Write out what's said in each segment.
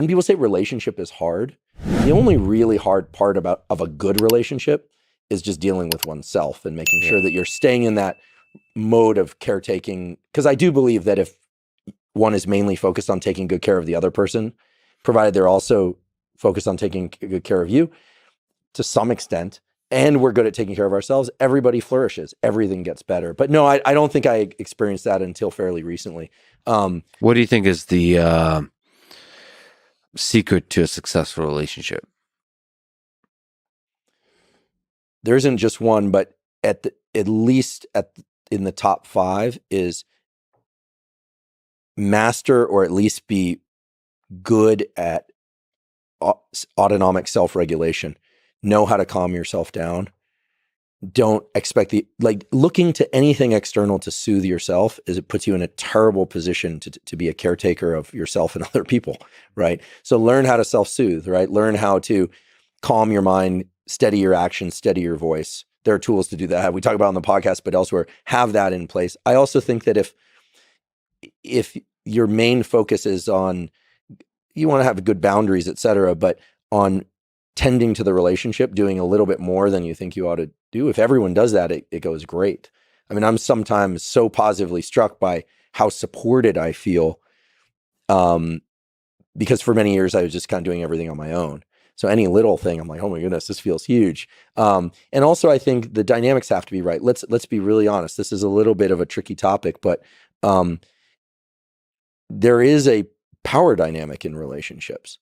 When people say relationship is hard, the only really hard part of a good relationship is just dealing with oneself and making sure that you're staying in that mode of caretaking. Because I do believe that if one is mainly focused on taking good care of the other person, provided they're also focused on taking good care of you to some extent, and we're good at taking care of ourselves, everybody flourishes. Everything gets better. But no, I don't think I experienced that until fairly recently. What do you think is the secret to a successful relationship? There isn't just one, but at least in the top 5 is master, or at least be good at autonomic self-regulation. Know how to calm yourself down. Don't expect looking to anything external to soothe yourself, is it puts you in a terrible position to be a caretaker of yourself and other people, right? So learn how to self-soothe, right? Learn how to calm your mind, steady your actions, steady your voice. There are tools to do that. We talk about on the podcast, but elsewhere, have that in place. I also think that if your main focus is on, you want to have good boundaries, et cetera, but on tending to the relationship, doing a little bit more than you think you ought to do. If everyone does that, it goes great. I mean, I'm sometimes so positively struck by how supported I feel, because for many years I was just kind of doing everything on my own. So any little thing, I'm like, oh my goodness, this feels huge. And also I think the dynamics have to be right. Let's be really honest. This is a little bit of a tricky topic, but there is a power dynamic in relationships.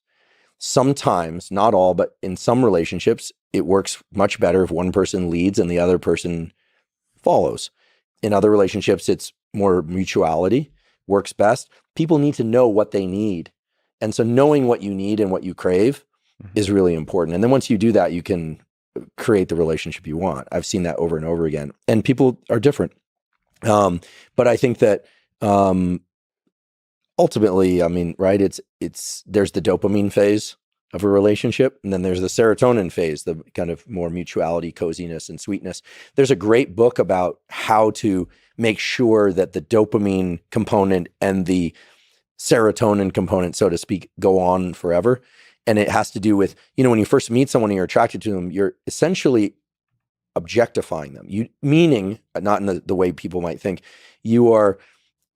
Sometimes, not all, but in some relationships, it works much better if one person leads and the other person follows. In other relationships, it's more mutuality, works best. People need to know what they need. And so knowing what you need and what you crave is really important. And then once you do that, you can create the relationship you want. I've seen that over and over again. And people are different. But I think that ultimately, I mean, right, there's the dopamine phase of a relationship, and then there's the serotonin phase, the kind of more mutuality, coziness, and sweetness. There's a great book about how to make sure that the dopamine component and the serotonin component, so to speak, go on forever. And it has to do with, when you first meet someone and you're attracted to them, you're essentially objectifying them. Meaning, not in the way people might think, you are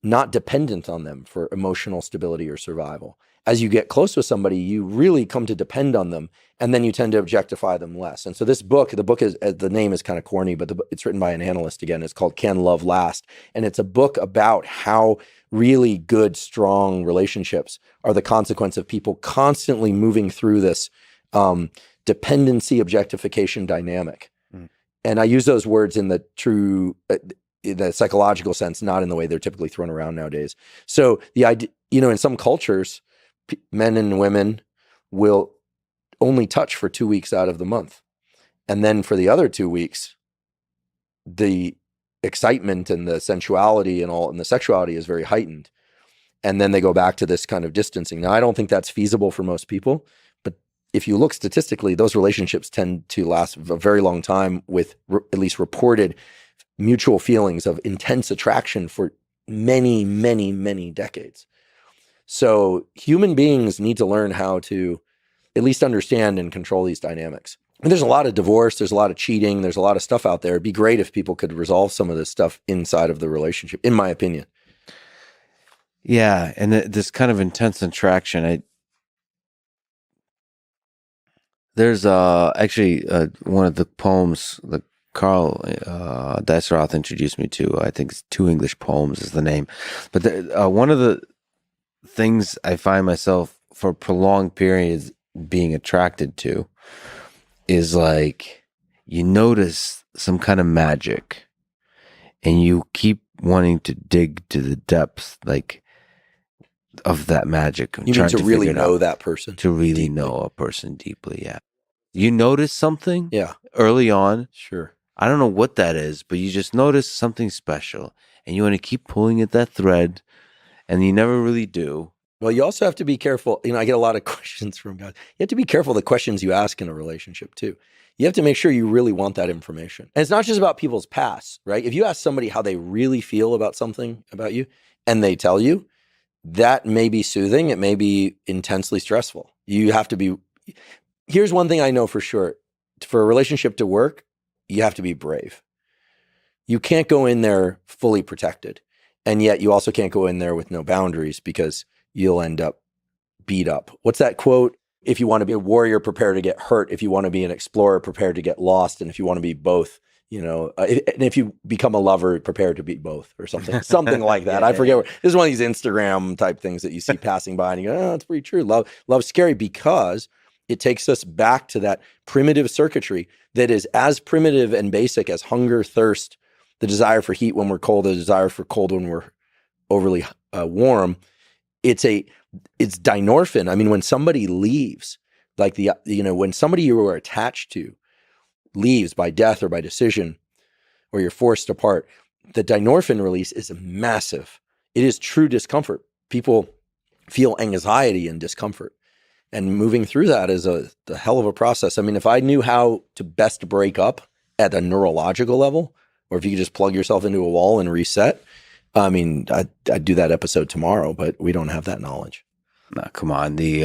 not dependent on them for emotional stability or survival. As you get close with somebody, you really come to depend on them, and then you tend to objectify them less. And so this book, the name is kind of corny, but it's written by an analyst again. It's called Can Love Last? And it's a book about how really good, strong relationships are the consequence of people constantly moving through this dependency objectification dynamic. And I use those words in the true, the psychological sense, not in the way they're typically thrown around nowadays. So the idea, in some cultures, men and women will only touch for 2 weeks out of the month. And then for the other 2 weeks, the excitement and the sensuality and the sexuality is very heightened. And then they go back to this kind of distancing. Now, I don't think that's feasible for most people, but if you look statistically, those relationships tend to last a very long time with at least reported mutual feelings of intense attraction for many, many, many decades. So human beings need to learn how to at least understand and control these dynamics. And there's a lot of divorce, there's a lot of cheating, there's a lot of stuff out there. It'd be great if people could resolve some of this stuff inside of the relationship, in my opinion. Yeah, and this kind of intense attraction. There's actually one of the poems that Carl Deisseroth introduced me to. I think it's Two English Poems is the name. But one of the things I find myself for prolonged periods being attracted to is like you notice some kind of magic and you keep wanting to dig to the depths of that magic. You mean to really know that person? To really deeply know a person deeply, yeah. You notice something early on. Sure. I don't know what that is, but you just notice something special and you want to keep pulling at that thread and you never really do. Well, you also have to be careful. I get a lot of questions from guys. You have to be careful the questions you ask in a relationship too. You have to make sure you really want that information. And it's not just about people's past, right? If you ask somebody how they really feel about something about you and they tell you, that may be soothing. It may be intensely stressful. You have to be, here's one thing I know for sure. For a relationship to work, you have to be brave. You can't go in there fully protected. And yet you also can't go in there with no boundaries, because you'll end up beat up. What's that quote? If you want to be a warrior, prepare to get hurt. If you want to be an explorer, prepare to get lost. And if you want to be both, and if you become a lover, prepare to be both, or something like that. I forget. This is one of these Instagram type things that you see passing by, and you go, oh, it's pretty true. Love's scary, because it takes us back to that primitive circuitry that is as primitive and basic as hunger, thirst, the desire for heat when we're cold, the desire for cold when we're overly warm. It's dynorphin. I mean, when somebody leaves, like when somebody you were attached to leaves by death or by decision, or you're forced apart, the dynorphin release is massive. It is true discomfort. People feel anxiety and discomfort. And moving through that is the hell of a process. I mean, if I knew how to best break up at a neurological level, or if you could just plug yourself into a wall and reset, I mean, I'd do that episode tomorrow, but we don't have that knowledge. Nah, come on. The